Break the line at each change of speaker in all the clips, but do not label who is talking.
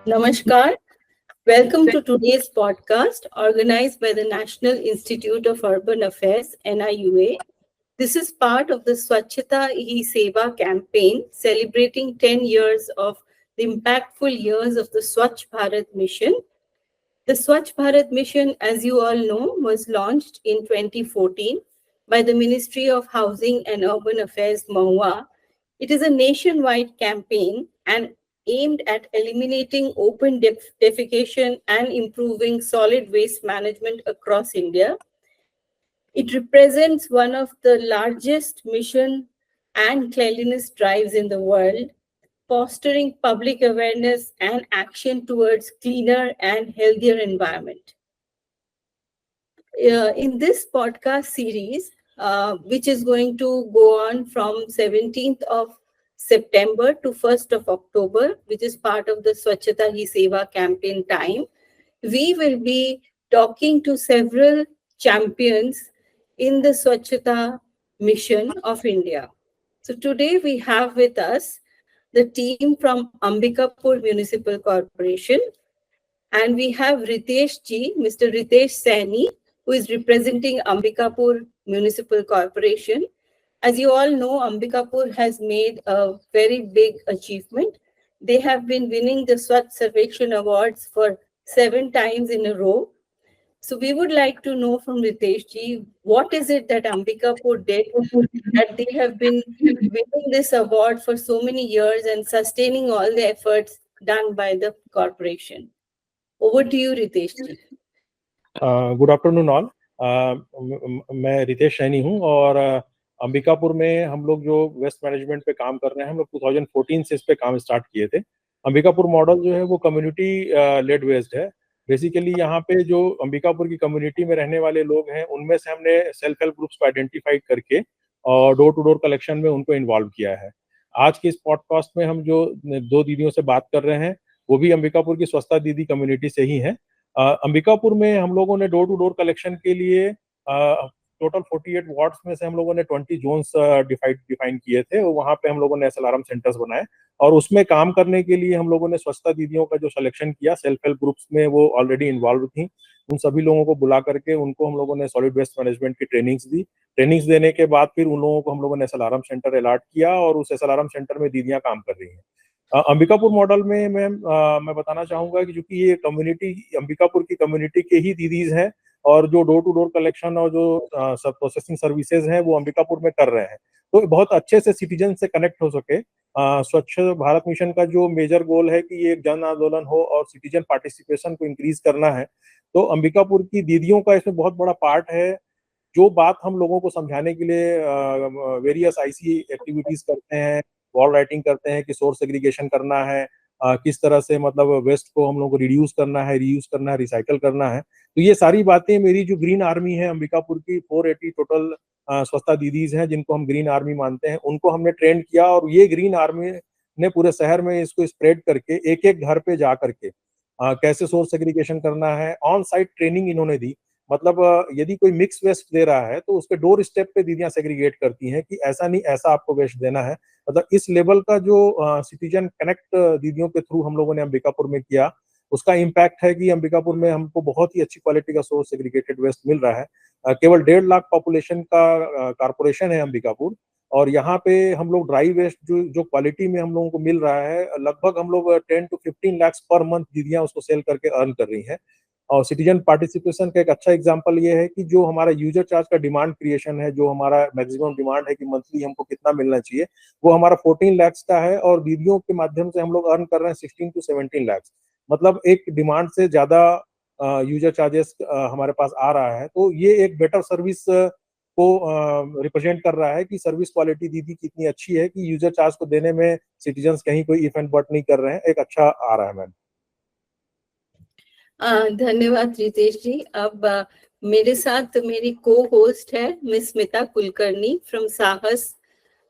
Namaskar. Welcome to today's podcast organized by the National Institute of Urban Affairs, NIUA. This is part of the Swachhata Hi Seva campaign celebrating 10 years of the impactful years of the Swachh Bharat mission. The Swachh Bharat mission, as you all know, was launched in 2014 by the Ministry of Housing and Urban Affairs, MoHUA. It is a nationwide campaign and aimed at eliminating open defecation and improving solid waste management across India. It represents one of the largest mission and cleanliness drives in the world, fostering public awareness and action towards cleaner and healthier environment. In this podcast series, which is going to go on from 17th of September to 1st of October, which is part of the Swachhata Hi Seva campaign time, we will be talking to several champions in the Swachhata mission of India. So today we have with us the team from Ambikapur Municipal Corporation, and we have Ritesh Ji, Mr. Ritesh Saini, who is representing Ambikapur Municipal Corporation. As you all know, Ambikapur has made a very big achievement. They have been winning the Swachh Sarvekshan Awards for 7 times in a row. So we would like to know from Ritesh Ji, what is it that Ambikapur did that they have been winning this award for so many years and sustaining all the efforts done by the corporation? Over to you, Ritesh Ji.
Good afternoon all. मैं रितेश सैनी हूँ और अंबिकापुर में हम लोग जो waste management पे काम कर रहे हैं, हम लोग 2014 से इस पे काम स्टार्ट किए थे। अंबिकापुर मॉडल जो है वो कम्युनिटी लेड वेस्ट है। बेसिकली यहाँ पे जो अंबिकापुर की कम्युनिटी में रहने वाले लोग हैं, उनमें से हमने सेल्फ हेल्प ग्रुप्स को आइडेंटिफाई करके और डोर टू डोर कलेक्शन में उनको इन्वॉल्व किया है। आज के इस पॉडकास्ट में हम जो 2 दीदियों से बात कर रहे हैं, वो भी अंबिकापुर की स्वच्छता दीदी कम्युनिटी से ही है। अंबिकापुर में हम लोगों ने डोर टू डोर कलेक्शन के लिए टोटल 48 वार्ड्स में से हम लोगों ने 20 जोन्स डिफाइन किए थे। वहाँ पे हम लोगों ने SLRM सेंटर्स बनाए और उसमें काम करने के लिए हम लोगों ने स्वच्छता दीदियों का जो सिलेक्शन किया, सेल्फ हेल्प ग्रुप्स में वो ऑलरेडी इन्वॉल्व थी, उन सभी लोगों को बुला करके उनको हम लोगों ने सॉलिड वेस्ट मैनेजमेंट की ट्रेनिंग्स दी। ट्रेनिंग्स देने के बाद फिर उन लोगों को हम लोगों ने SLRM सेंटर अलॉट किया और उस SLRM सेंटर में दीदियां काम कर रही हैं। अंबिकापुर मॉडल में मैं बताना चाहूंगा कि चूंकि ये कम्युनिटी अंबिकापुर की कम्युनिटी के ही दीदीज हैं और जो डोर टू डोर कलेक्शन और जो सब प्रोसेसिंग सर्विसेज हैं वो अंबिकापुर में कर रहे हैं, तो बहुत अच्छे से सिटीजन से कनेक्ट हो सके। स्वच्छ भारत मिशन का जो मेजर गोल है कि ये एक जन आंदोलन हो और सिटीजन पार्टिसिपेशन को इंक्रीज करना है, तो अंबिकापुर की दीदियों का इसमें बहुत बड़ा पार्ट है। जो बात हम लोगों को समझाने के लिए वेरियस IC एक्टिविटीज करते हैं, वॉल राइटिंग करते हैं कि सोर्स सेग्रीगेशन करना है, किस तरह से मतलब वेस्ट को हम लोग को रिड्यूस करना है, रीयूज करना है, रिसाइकल करना है। तो ये सारी बातें मेरी जो ग्रीन आर्मी है अंबिकापुर की 480 टोटल स्वच्छता दीदीज हैं जिनको हम ग्रीन आर्मी मानते हैं, उनको हमने ट्रेन किया और ये ग्रीन आर्मी ने पूरे शहर में इसको स्प्रेड करके एक एक घर पे जा करके कैसे सोर्स सेग्रीगेशन करना है, ऑन साइट ट्रेनिंग इन्होंने दी। मतलब यदि कोई मिक्स वेस्ट दे रहा है तो उसके डोर स्टेप पे दीदियां सेग्रीगेट करती हैं कि ऐसा नहीं, ऐसा आपको वेस्ट देना है। मतलब इस लेवल का जो सिटीजन कनेक्ट दीदियों के थ्रू हम लोगों ने अंबिकापुर में किया, उसका इम्पैक्ट है कि अंबिकापुर में हमको बहुत ही अच्छी क्वालिटी का सोर्स सेग्रीगेटेड वेस्ट मिल रहा है। केवल 1.5 लाख पॉपुलेशन का कारपोरेशन है अंबिकापुर, और यहाँ पे हम लोग ड्राई वेस्ट जो क्वालिटी में हम लोगों को मिल रहा है, लगभग हम लोग 10 to 15 लाख पर मंथ दीदियां उसको सेल करके अर्न कर रही हैं। और सिटीजन पार्टिसिपेशन का एक अच्छा एग्जांपल ये है कि जो हमारा यूजर चार्ज का डिमांड क्रिएशन है, जो हमारा मैक्सिमम डिमांड है कि मंथली हमको कितना मिलना चाहिए, वो हमारा 14 लाख का है और दीदियों के माध्यम से हम लोग अर्न कर रहे हैं 16 to 17 लाख। मतलब एक डिमांड से ज्यादा यूजर चार्जेस हमारे पास आ रहा है। तो ये एक बेटर सर्विस को रिप्रेजेंट कर रहा है कि सर्विस क्वालिटी दीदी कितनी अच्छी है कि यूजर चार्ज को देने में सिटीजन्स कहीं कोई इफ एंड बट नहीं कर रहे हैं, एक अच्छा आ रहा है। मैम
धन्यवाद रितेश जी। अब मेरे साथ मेरी को होस्ट है मिस स्मिता कुलकर्णी फ्रॉम साहस,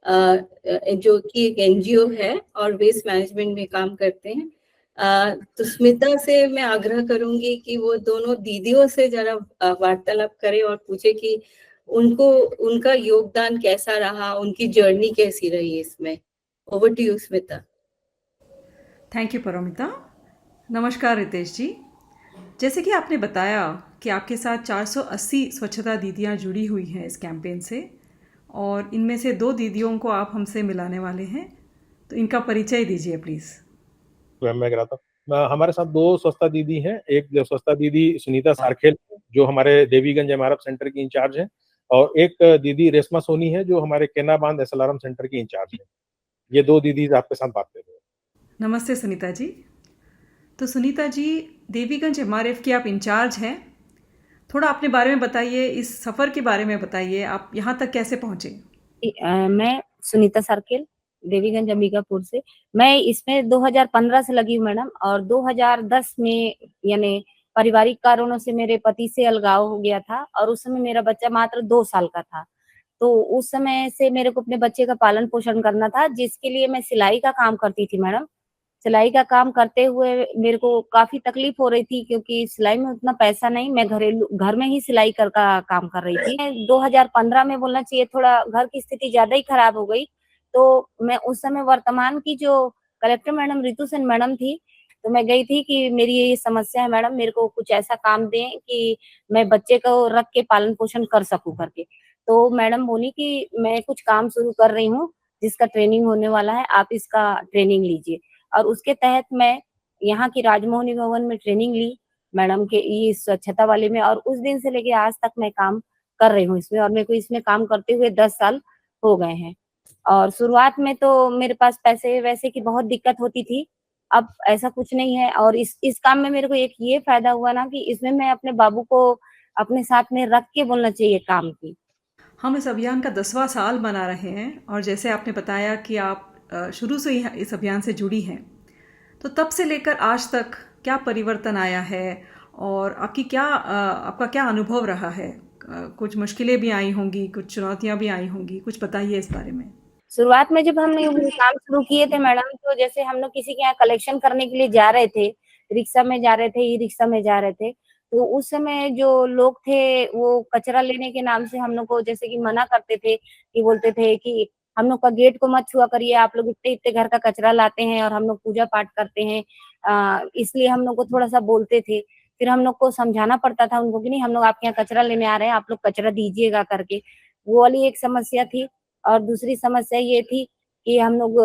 जो कि एक NGO है और वेस्ट मैनेजमेंट में काम करते हैं। तो स्मिता से मैं आग्रह करूंगी कि वो दोनों दीदियों से जरा वार्तालाप करें और पूछे कि उनको उनका योगदान कैसा रहा, उनकी जर्नी कैसी रही इसमें। Over to you Smita.
Thank you Paramita. नमस्कार रितेश जी। जैसे कि आपने बताया कि आपके साथ 480 स्वच्छता दीदियां जुड़ी हुई हैं इस कैंपेन से, और इनमें से 2 दीदियों को आप हमसे मिलाने वाले हैं, तो इनका परिचय दीजिए प्लीज़।
मैं कराता हूँ। हमारे साथ दो स्वच्छता दीदी हैं। एक जो स्वच्छता दीदी सुनीता सारखेल, जो हमारे देवीगंज एमआरएफ सेंटर की इंचार्ज हैं, और एक दीदी रेशमा सोनी है, जो हमारे केना बांध एसएलआरएम सेंटर की इंचार्ज है। ये दो दीदी आपके साथ बात कर रहे हैं।
नमस्ते सुनीता जी। तो सुनीता जी, देवीगंज एमआरएफ की आप इंचार्ज हैं। थोड़ा अपने बारे में बताइए, इस सफ़र के बारे में बताइए, आप यहाँ तक कैसे पहुँचे?
मैं सुनीता सरकेल, देवीगंज अंबिकापुर से। मैं इसमें 2015 से लगी हूँ मैडम, और 2010 में यानी पारिवारिक कारणों से मेरे पति से अलगाव हो गया था, और उस समय मेरा बच्चा मात्र 2 साल का था। तो उस समय से मेरे को अपने बच्चे का पालन-पोषण करना था, जिसके लिए मैं सिलाई का काम करती थी मैडम। सिलाई का काम करते हुए मेरे को काफ़ी तकलीफ हो रही थी, क्योंकि सिलाई में उतना पैसा नहीं, मैं घर में ही सिलाई कर का काम कर रही थी। मैं 2015 में बोलना चाहिए, थोड़ा घर की स्थिति ज़्यादा ही खराब हो गई, तो मैं उस समय वर्तमान की जो collector madam Ritu Sen madam थी, तो मैं गई थी कि मेरी ये समस्या है मैडम, मेरे को कुछ ऐसा काम दें कि मैं बच्चे को रख के पालन-पोषण कर सकूँ करके। तो मैडम बोली कि मैं कुछ काम शुरू कर रही हूँ, जिसका ट्रेनिंग होने वाला है, आप इसका ट्रेनिंग लीजिए। और उसके तहत मैं यहाँ की राजमोहनी भवन में ट्रेनिंग ली मैडम के ये स्वच्छता वाले में, और उस दिन से लेके आज तक मैं काम कर रही हूँ इसमें, और मेरे को इसमें काम करते हुए 10 साल हो गए हैं। और शुरुआत में तो मेरे पास पैसे-वैसे की बहुत दिक्कत होती थी, अब ऐसा कुछ नहीं है, और इस काम में मेरे को एक ये फ़ायदा हुआ ना कि इसमें मैं अपने बाबू को अपने साथ में रख के बोलना चाहिए काम की।
हम इस अभियान का 10वां साल मना रहे हैं, और जैसे आपने बताया कि आप शुरू से ही इस अभियान से जुड़ी हैं, तो तब से लेकर आज तक क्या परिवर्तन आया है, और आपका क्या अनुभव रहा है? कुछ मुश्किलें भी आई होंगी, कुछ चुनौतियाँ भी आई होंगी, कुछ बताइए इस बारे में।
शुरुआत में जब हमने वो काम शुरू किए थे मैडम, तो जैसे हम लोग किसी के यहाँ कलेक्शन करने के लिए जा रहे थे, रिक्शा में जा रहे थे, ई-रिक्शा में जा रहे थे, तो उस समय जो लोग थे, वो कचरा लेने के नाम से हम लोग को जैसे कि मना करते थे, कि बोलते थे कि हम लोग का गेट को मत छुआ करिए, आप लोग इतने-इतने घर का कचरा लाते हैं और हम लोग पूजा-पाठ करते हैं। इसलिए हम लोग को थोड़ा-सा बोलते थे। फिर हम लोग को समझाना पड़ता था उनको कि नहीं, हम लोग आपके यहाँ कचरा लेने आ रहे हैं, आप लोग कचरा दीजिएगा करके। वो वाली एक समस्या थी। और दूसरी समस्या ये थी कि हम लोग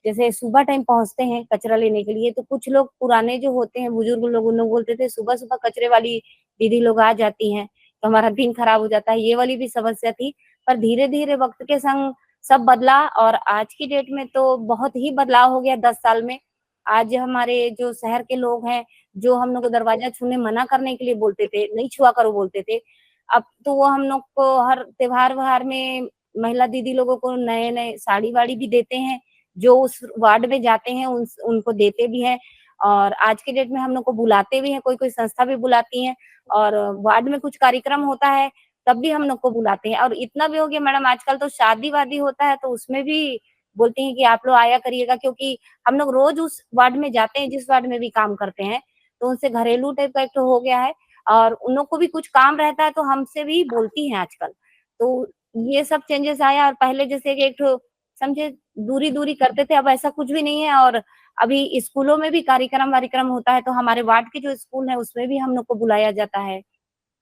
जैसे सुबह टाइम पहुँचते हैं कचरा लेने के लिए, तो कुछ लोग पुराने जो होते हैं, बुजुर्ग लोग, उन लोग बोलते थे सुबह-सुबह कचरे वाली दीदी लोग आ जाती हैं, तो हमारा दिन खराब हो जाता है, ये वाली भी समस्या थी। पर धीरे-धीरे वक़्त के संग सब बदला, और आज की डेट में तो बहुत ही बदलाव हो गया 10 साल में। आज हमारे जो शहर के लोग हैं, जो हम लोग को दरवाज़ा छूने मना करने के लिए बोलते थे, नहीं छुआ करो बोलते थे, अब तो वो हम लोग को हर त्योहार-व्योहार में महिला दीदी लोगों को नए-नए साड़ी-वाड़ी भी देते हैं, जो उस वार्ड में जाते हैं उनको देते भी हैं, और आज के डेट में हम लोग को बुलाते भी हैं, कोई-कोई संस्था भी बुलाती हैं, और वार्ड में कुछ कार्यक्रम होता है, तब भी हम लोग को बुलाते हैं। और इतना भी हो गया मैडम, आजकल तो शादी-वादी होता है, तो उसमें भी बोलती हैं कि आप लोग आया करिएगा, क्योंकि हम लोग रोज़ उस वार्ड में जाते हैं, जिस वार्ड में भी काम करते हैं, तो उनसे घरेलू टाइप का एक ठो हो गया है, और उन लोग को भी कुछ काम रहता है, तो हमसे भी बोलती हैं आजकल। तो ये सब चेंजेस आया, और पहले जैसे कि एक ठो समझे दूरी-दूरी करते थे, अब ऐसा कुछ भी नहीं है। और अभी स्कूलों में भी कार्यक्रम-वारिक्रम होता है, तो हमारे वार्ड के जो स्कूल है, उसमें भी हम लोग को बुलाया जाता है।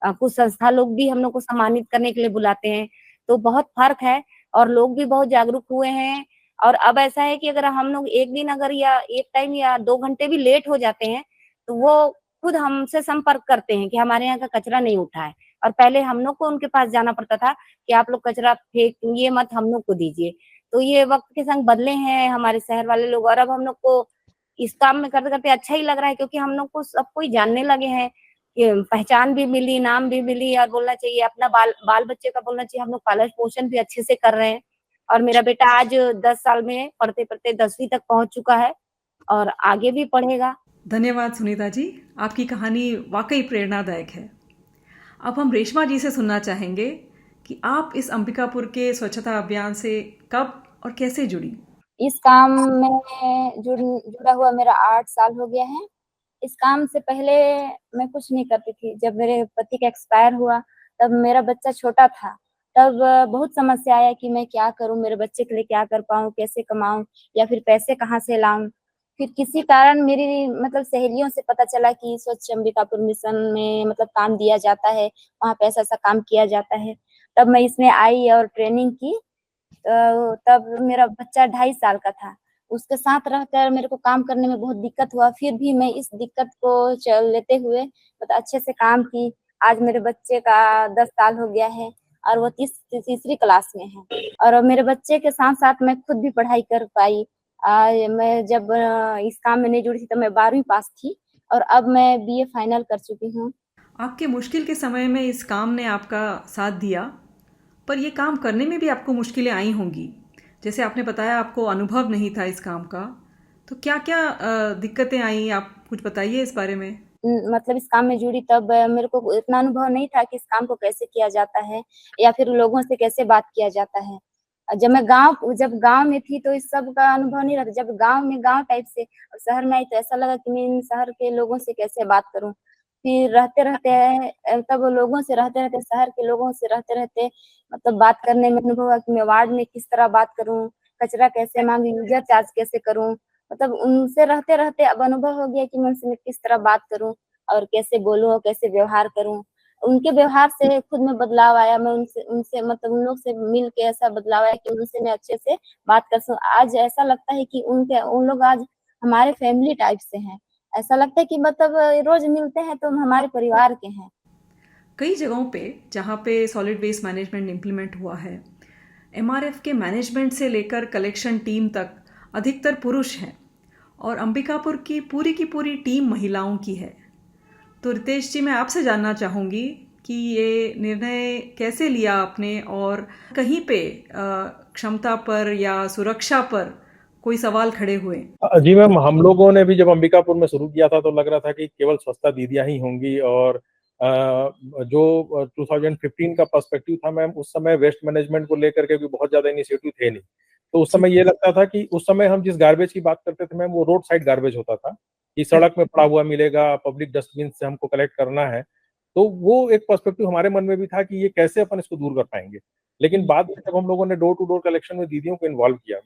कुछ संस्था लोग भी हम लोग को सम्मानित करने के लिए बुलाते हैं, तो बहुत फ़र्क है, और लोग भी बहुत जागरूक हुए हैं। और अब ऐसा है कि अगर हम लोग एक दिन अगर या 1 टाइम या 2 घंटे भी लेट हो जाते हैं, तो वो खुद हमसे संपर्क करते हैं कि हमारे यहाँ का कचरा नहीं उठा है, और पहले हम लोग को उनके पास जाना पड़ता था कि आप लोग कचरा फेंकिए मत, हम लोग को दीजिए। तो ये वक़्त के संग बदले हैं हमारे शहर वाले लोग, और अब हम लोग को इस काम में करते-करते अच्छा ही लग रहा है, क्योंकि हम लोग को सब कोई जानने लगे हैं। ये पहचान भी मिली, नाम भी मिली, और बोलना चाहिए अपना बाल-बच्चे का बोलना चाहिए हम लोग पालन-पोषण भी अच्छे से कर रहे हैं। और मेरा बेटा आज 10 साल में पढ़ते-पढ़ते 10वीं तक पहुँच चुका है, और आगे भी पढ़ेगा।
धन्यवाद सुनीता जी, आपकी कहानी वाक़ई प्रेरणादायक है। अब हम रेशमा जी से सुनना चाहेंगे कि आप इस अंबिकापुर के स्वच्छता अभियान से कब और कैसे जुड़ी?
इस काम में जुड़ा हुआ मेरा 8 साल हो गया है। इस काम से पहले मैं कुछ नहीं करती थी। जब मेरे पति का एक्सपायर हुआ, तब मेरा बच्चा छोटा था। तब बहुत समस्या आया कि मैं क्या करूँ? मेरे बच्चे के लिए क्या कर पाऊँ? कैसे कमाऊँ? या फिर पैसे कहाँ से लाऊँ? फिर किसी कारण मेरी मतलब सहेलियों से पता चला कि स्वच्छ अंबिकापुर मिशन में मतलब काम दिया जाता है, वहाँ पे ऐसा-ऐसा काम किया जाता है। तब मैं इसमें आई और ट्रेनिंग की। तब मेरा बच्चा 2.5 साल का था। उसके साथ रहकर मेरे को काम करने में बहुत दिक्कत हुआ, फिर भी मैं इस दिक्कत को लेते हुए मतलब अच्छे से काम की। आज मेरे बच्चे का 10 साल हो गया है और वो तीसरी क्लास में है और अब मेरे बच्चे के साथ-साथ मैं खुद भी पढ़ाई कर पाई। मैं जब इस काम में नहीं जुड़ी थी तब मैं 12वीं पास थी और अब मैं बीए फाइनल कर चुकी हूँ।
आपके मुश्किल के समय में इस काम ने आपका साथ दिया, पर ये काम करने में भी आपको मुश्किलें आई होंगी। जैसे आपने बताया आपको अनुभव नहीं था इस काम का, तो क्या-क्या दिक्कतें आई, आप कुछ बताइए इस बारे में?
मतलब इस काम में जुड़ी तब मेरे को इतना अनुभव नहीं था कि इस काम को कैसे किया जाता है या फिर लोगों से कैसे बात किया जाता है। जब गाँव में थी तो इस सब का अनुभव नहीं रहता। जब गाँव में गाँव टाइप से और शहर में आई तो ऐसा लगा कि मैं इन शहर के लोगों से कैसे बात करूँ। फिर रहते-रहते तब लोगों से रहते-रहते शहर के लोगों से रहते-रहते मतलब बात करने में अनुभव हुआ कि मैं वार्ड में किस तरह बात करूँ, कचरा कैसे माँगूँ, यूज़र चार्ज कैसे करूँ। मतलब उनसे रहते-रहते अब अनुभव हो गया कि मैं उनसे किस तरह बात करूँ और कैसे बोलूँ और कैसे व्यवहार करूँ। उनके व्यवहार से खुद में बदलाव आया, मैं उनसे उनसे मतलब उन लोग से मिल के ऐसा बदलाव आया कि उनसे मैं अच्छे से बात कर सकूँ। आज ऐसा लगता है कि उन लोग आज हमारे फैमिली टाइप से हैं। ऐसा लगता है कि मतलब रोज़ मिलते हैं तो हम हमारे परिवार के हैं।
कई जगहों पे जहाँ पे सॉलिड वेस्ट मैनेजमेंट इम्प्लीमेंट हुआ है, एमआरएफ के मैनेजमेंट से लेकर कलेक्शन टीम तक अधिकतर पुरुष हैं और अंबिकापुर की पूरी टीम महिलाओं की है। तो रितेश जी, मैं आपसे जानना चाहूँगी कि ये निर्णय कैसे लिया आपने और कहीं पे क्षमता पर या सुरक्षा पर कोई सवाल खड़े हुए?
जी मैम, हम लोगों ने भी जब अंबिकापुर में शुरू किया था तो लग रहा था कि केवल स्वच्छता दीदियां ही होंगी और जो 2015 का पर्सपेक्टिव था मैम, उस समय वेस्ट मैनेजमेंट को लेकर के भी बहुत ज्यादा इनिशिएटिव थे नहीं। तो उस समय ये लगता था कि उस समय हम जिस गार्बेज की बात करते थे मैम, वो रोड साइड गार्बेज होता था कि सड़क में पड़ा हुआ मिलेगा, पब्लिक डस्टबिन से हमको कलेक्ट करना है। तो वो एक पर्सपेक्टिव हमारे मन में भी था कि ये कैसे अपन इसको दूर कर पाएंगे। लेकिन बाद में जब हम लोगों ने डोर टू डोर कलेक्शन में दीदियों को इन्वॉल्व किया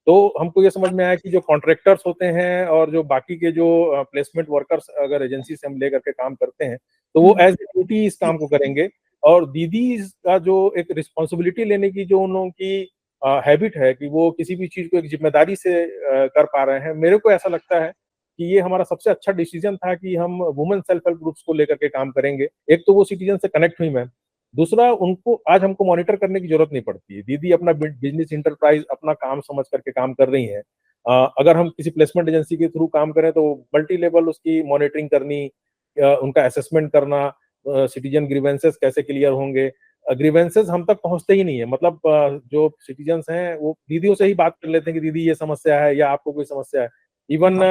तो हमको ये समझ में आया कि जो कॉन्ट्रैक्टर्स होते हैं और जो बाकी के जो प्लेसमेंट वर्कर्स अगर एजेंसी से हम लेकर के काम करते हैं तो वो एज ए ड्यूटी इस काम को करेंगे और दीदी का जो एक रिस्पॉन्सिबिलिटी लेने की जो उन लोगों की हैबिट है कि वो किसी भी चीज को एक जिम्मेदारी से कर पा रहे हैं। मेरे को ऐसा लगता है कि ये हमारा सबसे अच्छा डिसीजन था कि हम वुमेन सेल्फ हेल्प ग्रुप्स को लेकर के काम करेंगे। एक तो वो सिटीजन से कनेक्ट हुई मैम, दूसरा उनको आज हमको मॉनिटर करने की जरूरत नहीं पड़ती है। दीदी अपना बिजनेस इंटरप्राइज अपना काम समझ करके काम कर रही हैं। अगर हम किसी प्लेसमेंट एजेंसी के थ्रू काम करें तो मल्टी लेवल उसकी मॉनिटरिंग करनी, उनका असेसमेंट करना, सिटीजन ग्रीवेंसेस कैसे क्लियर होंगे। ग्रीवेंसेस हम तक पहुंचते ही नहीं है, मतलब जो सिटीजन्स हैं वो दीदियों से ही बात कर लेते हैं कि दीदी ये समस्या है या आपको कोई समस्या है। इवन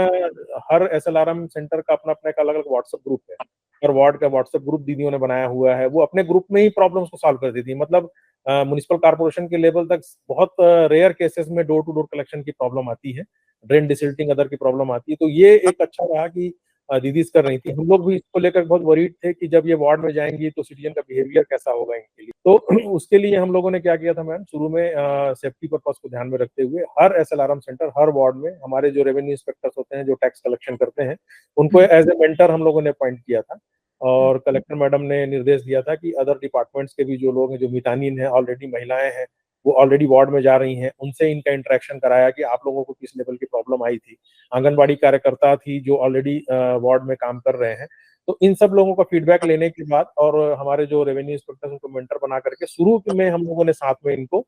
हर एसएलआरएम सेंटर का अपना अपना एक अलग अलग व्हाट्सएप ग्रुप है। हर वार्ड का व्हाट्सएप ग्रुप दीदियों ने बनाया हुआ है, वो अपने ग्रुप में ही प्रॉब्लम्स को सॉल्व कर देती है। मतलब म्युनिसिपल कॉर्पोरेशन के लेवल तक बहुत रेयर केसेस में डोर टू डोर कलेक्शन की प्रॉब्लम आती है, ड्रेन डिसिल्टिंग अदर की प्रॉब्लम आती है। तो ये एक अच्छा रहा कि दीदीज कर रही थी। हम लोग भी इसको लेकर बहुत वरीड थे कि जब ये वार्ड में जाएंगी तो सिटीजन का बिहेवियर कैसा होगा इनके लिए। तो उसके लिए हम लोगों ने क्या किया था मैम, शुरू में सेफ्टी पर्पज को ध्यान में रखते हुए हर एसएलआरएम सेंटर, हर वार्ड में हमारे जो रेवेन्यू इंस्पेक्टर्स होते हैं जो टैक्स कलेक्शन करते हैं, उनको एज ए मेंटर हम लोगों ने अपॉइंट किया था। और कलेक्टर मैडम ने निर्देश दिया था कि अदर डिपार्टमेंट्स के भी जो लोग हैं, जो मितानिन है, ऑलरेडी महिलाएं हैं, वो ऑलरेडी वार्ड में जा रही हैं, उनसे इनका इंटरेक्शन कराया कि आप लोगों को किस लेवल की प्रॉब्लम आई थी। आंगनबाड़ी कार्यकर्ता थी जो ऑलरेडी वार्ड में काम कर रहे हैं। तो इन सब लोगों का फीडबैक लेने के बाद और हमारे जो रेवेन्यू इंस्पेक्टर उनको मेंटर बना करके शुरू में हम लोगों ने साथ में इनको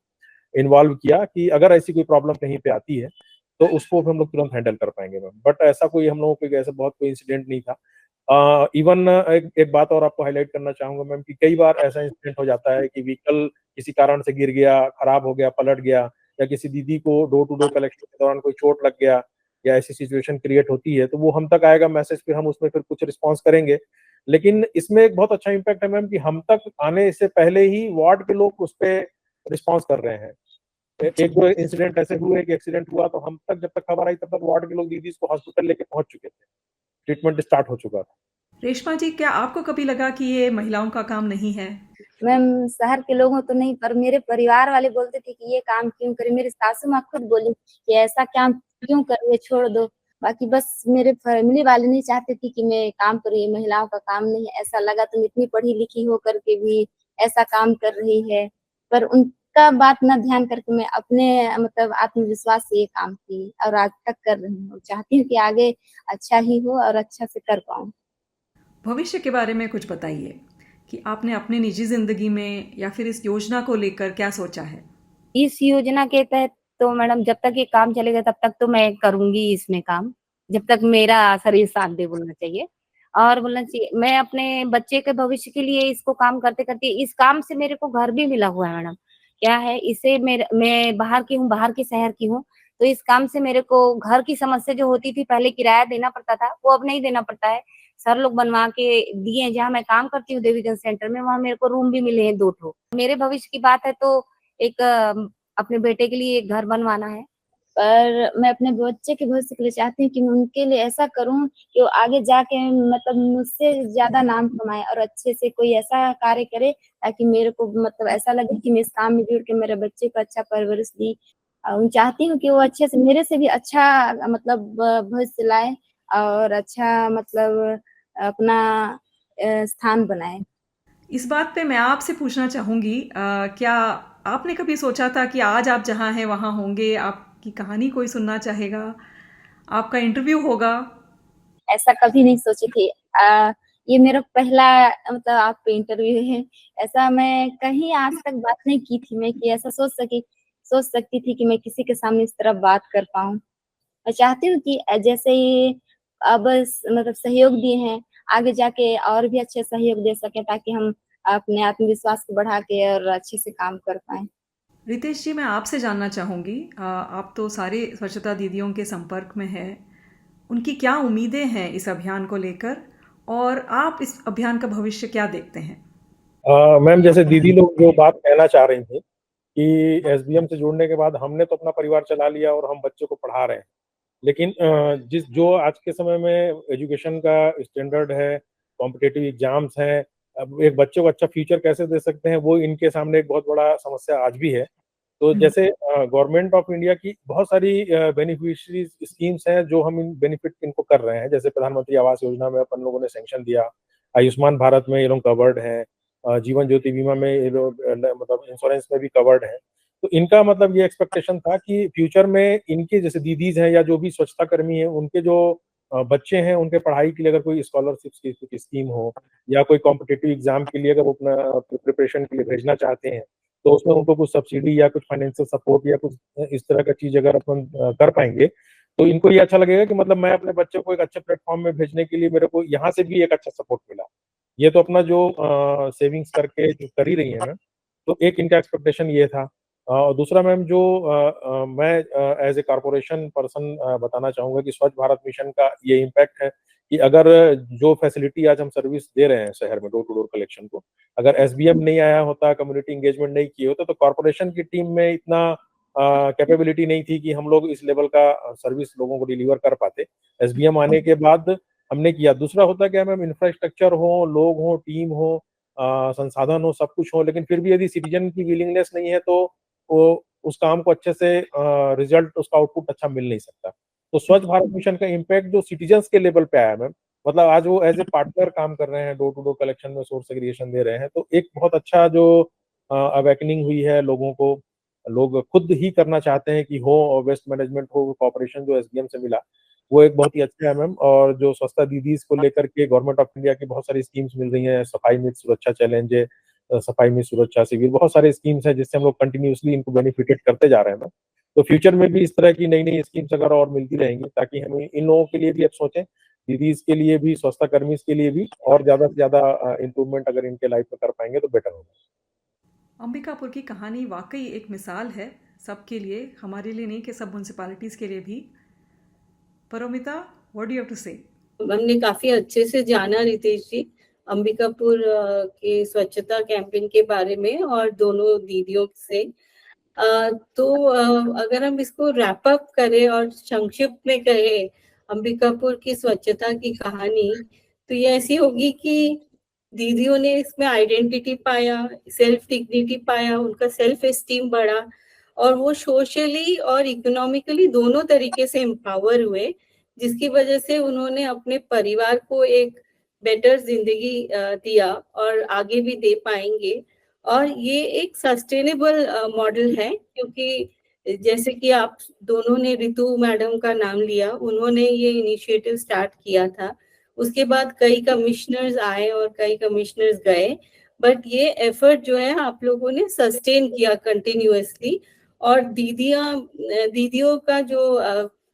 इन्वॉल्व किया कि अगर ऐसी कोई प्रॉब्लम कहीं पे आती है तो उसको हम लोग तुरंत हैंडल कर पाएंगे मैम। बट ऐसा कोई हम लोगों को ऐसा बहुत कोई इंसिडेंट नहीं था। इवन एक बात और आपको हाईलाइट करना चाहूंगा मैम कि कई बार ऐसा इंसिडेंट हो जाता है कि व्हीकल किसी कारण से गिर गया, खराब हो गया, पलट गया, या किसी दीदी को डोर टू डोर कलेक्शन के दौरान कोई चोट लग गया या ऐसी सिचुएशन क्रिएट होती है तो वो हम तक आएगा मैसेज, फिर हम उसमें फिर कुछ रिस्पॉन्स करेंगे। लेकिन इसमें एक बहुत अच्छा इम्पैक्ट है मैम कि हम तक आने से पहले ही वार्ड के लोग उस पर रिस्पॉन्स कर रहे हैं। एक दो इंसिडेंट ऐसे हुए कि एक्सीडेंट हुआ तो हम तक जब तक खबर आई तब तक वार्ड के लोग दीदी को हॉस्पिटल लेके पहुंच चुके थे, ट्रीटमेंट स्टार्ट हो चुका था।
रेशमा जी, क्या आपको कभी लगा कि ये महिलाओं का काम नहीं है?
मैम शहर के लोगों तो नहीं, पर मेरे परिवार वाले बोलते थे कि ये काम क्यों करे। मेरी सासू माँ खुद बोली कि ऐसा काम क्यों कर रही है, छोड़ दो। बाकी बस मेरे फैमिली वाले नहीं चाहते थे कि मैं काम करूँ, ये महिलाओं का काम नहीं है। ऐसा लगा तुम इतनी पढ़ी लिखी हो करके भी ऐसा काम कर रही है, पर उनका बात ना ध्यान करके मैं अपने मतलब आत्मविश्वास से ये काम की और आज तक कर रही हूँ। चाहती हूँ कि आगे अच्छा ही हो और अच्छा से कर पाऊँ।
भविष्य के बारे में कुछ बताइए कि आपने अपने निजी ज़िंदगी में या फिर इस योजना को लेकर क्या सोचा है?
इस योजना के तहत तो मैडम जब तक ये काम चलेगा तब तक तो मैं करूँगी इसमें काम, जब तक मेरा शरीर साथ दे बोलना चाहिए। और बोलना चाहिए मैं अपने बच्चे के भविष्य के लिए इसको काम करते-करते इस काम से मेरे को घर भी मिला हुआ है मैडम। क्या है इससे मैं बाहर की हूँ, बाहर के शहर की हूँ, तो इस काम से मेरे को घर की समस्या जो होती थी पहले किराया देना पड़ता था, वो अब नहीं देना पड़ता है। सर लोग बनवा के दिए हैं, जहाँ मैं काम करती हूँ देवीगंज सेंटर में, वहाँ मेरे को रूम भी मिले हैं 2 ठो। मेरे भविष्य की बात है तो एक अपने बेटे के लिए एक घर बनवाना है, पर मैं अपने बच्चे के भविष्य के लिए चाहती हूँ कि मैं उनके लिए ऐसा करूँ कि वो आगे जाके मतलब मुझसे ज़्यादा नाम कमाए और अच्छे से कोई ऐसा कार्य करे ताकि मेरे को मतलब ऐसा लगे कि मैं इस काम में जुड़ के मेरे बच्चे को अच्छा परवरिश दी। चाहती हूँ कि वो अच्छे से मेरे से भी अच्छा मतलब भविष्य लाए और अच्छा मतलब अपना स्थान बनाए।
इस बात पे मैं आपसे पूछना चाहूँगी क्या आपने कभी सोचा था कि आज आप जहाँ हैं वहाँ होंगे, आपकी कहानी कोई सुनना चाहेगा, आपका इंटरव्यू होगा?
ऐसा कभी नहीं सोची थी। ये मेरा पहला मतलब आप पे इंटरव्यू है। ऐसा मैं कहीं आज तक बात नहीं की थी मैं कि ऐसा सोच सकती थी कि मैं किसी के सामने इस तरह बात कर पाऊँ। मैं चाहती हूँ कि जैसे ही अब मतलब सहयोग दिए हैं, आगे जाके और भी अच्छे सहयोग दे सकें ताकि हम अपने आत्मविश्वास को बढ़ा के और अच्छे से काम कर पाएँ।
रितेश जी, मैं आपसे जानना चाहूँगी आप तो सारे स्वच्छता दीदियों के संपर्क में हैं, उनकी क्या उम्मीदें हैं इस अभियान को लेकर और आप इस अभियान का भविष्य क्या देखते हैं?
मैम, जैसे दीदी लोग जो बात कहना चाह रही थी कि एसबीएम से जुड़ने के बाद हमने तो अपना परिवार चला लिया और हम बच्चों को पढ़ा रहे हैं, लेकिन जिस जो आज के समय में एजुकेशन का स्टैंडर्ड है, कॉम्पिटिटिव एग्जाम्स हैं, अब एक बच्चे को अच्छा फ्यूचर कैसे दे सकते हैं, वो इनके सामने एक बहुत बड़ा समस्या आज भी है। तो जैसे गवर्नमेंट ऑफ इंडिया की बहुत सारी बेनिफिशियरी स्कीम्स हैं जो हम इन बेनिफिट इनको कर रहे हैं। जैसे प्रधानमंत्री आवास योजना में अपन लोगों ने सैंक्शन दिया, आयुष्मान भारत में ये लोग कवर्ड हैं, जीवन ज्योति बीमा में ये लोग मतलब इंश्योरेंस में भी कवर्ड है। तो इनका मतलब ये एक्सपेक्टेशन था कि फ्यूचर में इनके जैसे दीदीज हैं या जो भी स्वच्छता कर्मी हैं, उनके जो बच्चे हैं, उनके पढ़ाई के लिए अगर कोई स्कॉलरशिप की स्कीम हो या कोई कॉम्पिटिटिव एग्जाम के लिए अगर वो अपना प्रिपरेशन के लिए भेजना चाहते हैं, तो उसमें उनको कुछ सब्सिडी या कुछ फाइनेंशियल सपोर्ट या कुछ इस तरह का चीज अगर अपन कर पाएंगे, तो इनको ये अच्छा लगेगा कि मतलब मैं अपने बच्चे को एक अच्छे प्लेटफॉर्म में भेजने के लिए मेरे को यहाँ से भी एक अच्छा सपोर्ट मिला। ये तो अपना जो सेविंग्स करके जो कर ही रही है मैम, तो एक इनका एक्सपेक्टेशन ये था। और दूसरा मैम जो मैं एज ए कारपोरेशन पर्सन बताना चाहूंगा कि स्वच्छ भारत मिशन का ये इम्पैक्ट है कि अगर जो फैसिलिटी आज हम सर्विस दे रहे हैं शहर में डोर टू डोर कलेक्शन को, अगर एसबीएम नहीं आया होता, कम्युनिटी एंगेजमेंट नहीं किए होते, तो कॉर्पोरेशन की टीम में इतना कैपेबिलिटी नहीं थी कि हम लोग इस लेवल का सर्विस लोगों को डिलीवर कर पाते। एसबीएम आने के बाद हमने किया। दूसरा होता क्या मैम, इंफ्रास्ट्रक्चर हो, लोग हो, टीम हो, संसाधन हो, सब कुछ हो, लेकिन फिर भी यदि सिटीजन की विलिंगनेस नहीं है तो वो उस काम को अच्छे से रिजल्ट, उसका आउटपुट अच्छा मिल नहीं सकता। तो स्वच्छ भारत मिशन का इम्पैक्ट जो सिटीजन्स के लेवल पे आया मैम, मतलब आज वो एज ए पार्टनर काम कर रहे हैं, डोर टू डोर कलेक्शन में सोर्स सेग्रीगेशन दे रहे हैं, तो एक बहुत अच्छा जो अवेकनिंग हुई है लोगों को, लोग खुद ही करना चाहते हैं कि हो, और वेस्ट मैनेजमेंट हो, कॉपरेशन जो एसडीएम से मिला वो एक बहुत ही अच्छा है मैम। और जो स्वच्छता दीदीज को लेकर के गवर्नमेंट ऑफ इंडिया की बहुत सारी स्कीम्स मिल रही हैं, सफाई में सुरक्षा चैलेंज है, सफाई में सुरक्षा शिविर, बहुत सारे स्कीम्स हैं जिससे हम लोग कंटिन्यूसली इनको बेनिफिटेड करते जा रहे हैं मैम। तो फ्यूचर में भी इस तरह की नई नई स्कीम्स अगर और मिलती रहेंगी, ताकि हम इन लोगों के लिए भी अब सोचें, दीदीज के लिए भी, स्वच्छता कर्मी के लिए भी, और ज्यादा से ज्यादा इम्प्रूवमेंट अगर इनके लाइफ में कर पाएंगे तो बेटर होगा।
अंबिकापुर की कहानी वाकई एक मिसाल है सबके लिए, हमारे लिए नहीं कि सब म्यूनसिपालिटीज़ के लिए भी। Paromita, what do you have to say?
हमने काफी अच्छे से जाना रितेश जी अंबिकापुर के स्वच्छता कैंपेन के बारे में और दोनों दीदियों से। तो अगर हम इसको रैप अप करें और संक्षिप्त में कहें अंबिकापुर की स्वच्छता की कहानी, तो ये ऐसी होगी कि दीदियों ने इसमें आइडेंटिटी पाया, सेल्फ डिग्निटी पाया, उनका सेल्फ एस्टीम बढ़ा और वो सोशली और इकोनॉमिकली दोनों तरीके से एम्पावर हुए, जिसकी वजह से उन्होंने अपने परिवार को एक बेटर जिंदगी दिया और आगे भी दे पाएंगे। और ये एक सस्टेनेबल मॉडल है, क्योंकि जैसे कि आप दोनों ने रितु मैडम का नाम लिया, उन्होंने ये इनिशिएटिव स्टार्ट किया था। उसके बाद कई कमिश्नर्स आए और कई कमिश्नर्स गए, बट ये एफर्ट जो है आप लोगों ने सस्टेन किया कंटिन्यूअसली। और दीदियों का जो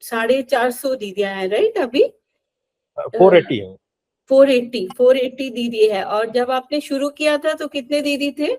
450 दीदियां हैं, राइट? अभी
480 है।
480 दीदी है। और जब आपने शुरू किया था तो कितने दीदी थे?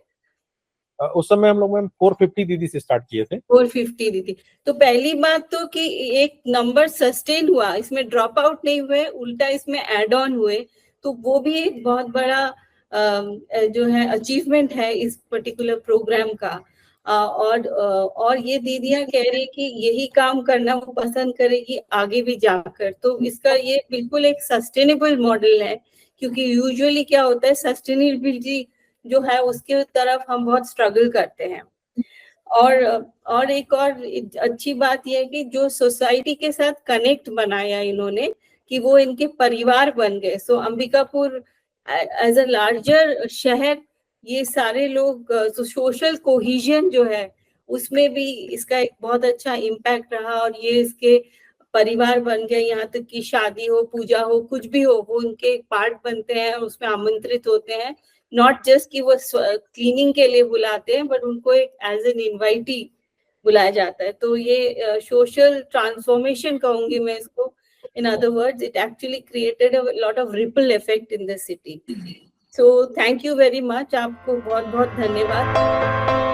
उस समय हम लोग मैम 450 दीदी से स्टार्ट किए थे।
450 दीदी। तो पहली बात तो कि एक नंबर सस्टेन हुआ, इसमें ड्रॉप आउट नहीं हुए, उल्टा इसमें एड ऑन हुए, तो वो भी एक बहुत बड़ा जो है अचीवमेंट है इस पर्टिकुलर प्रोग्राम का। और ये दीदियां कह रही कि यही काम करना वो पसंद करेगी आगे भी जाकर। तो इसका ये बिल्कुल एक सस्टेनेबल मॉडल है, क्योंकि यूजुअली क्या होता है, सस्टेनेबिलिटी जो है उसके तरफ हम बहुत स्ट्रगल करते हैं। और एक और अच्छी बात यह है कि जो सोसाइटी के साथ कनेक्ट बनाया इन्होंने, कि वो इनके परिवार बन गए। सो अंबिकापुर एज अ लार्जर शहर, ये सारे लोग, सोशल कोहिजन जो है उसमें भी इसका एक बहुत अच्छा इम्पैक्ट रहा। और ये इसके परिवार बन गए, यहाँ तक कि शादी हो, पूजा हो, कुछ भी हो, वो उनके एक पार्ट बनते हैं, उसमें आमंत्रित होते हैं। नॉट जस्ट कि वो क्लीनिंग के लिए बुलाते हैं, बट उनको एक एज एन इनवाइटी बुलाया जाता है। तो ये सोशल ट्रांसफॉर्मेशन कहूंगी मैं इसको। In other words, it actually created a lot of ripple effect in the city. So thank you very much, आपको बहुत बहुत धन्यवाद।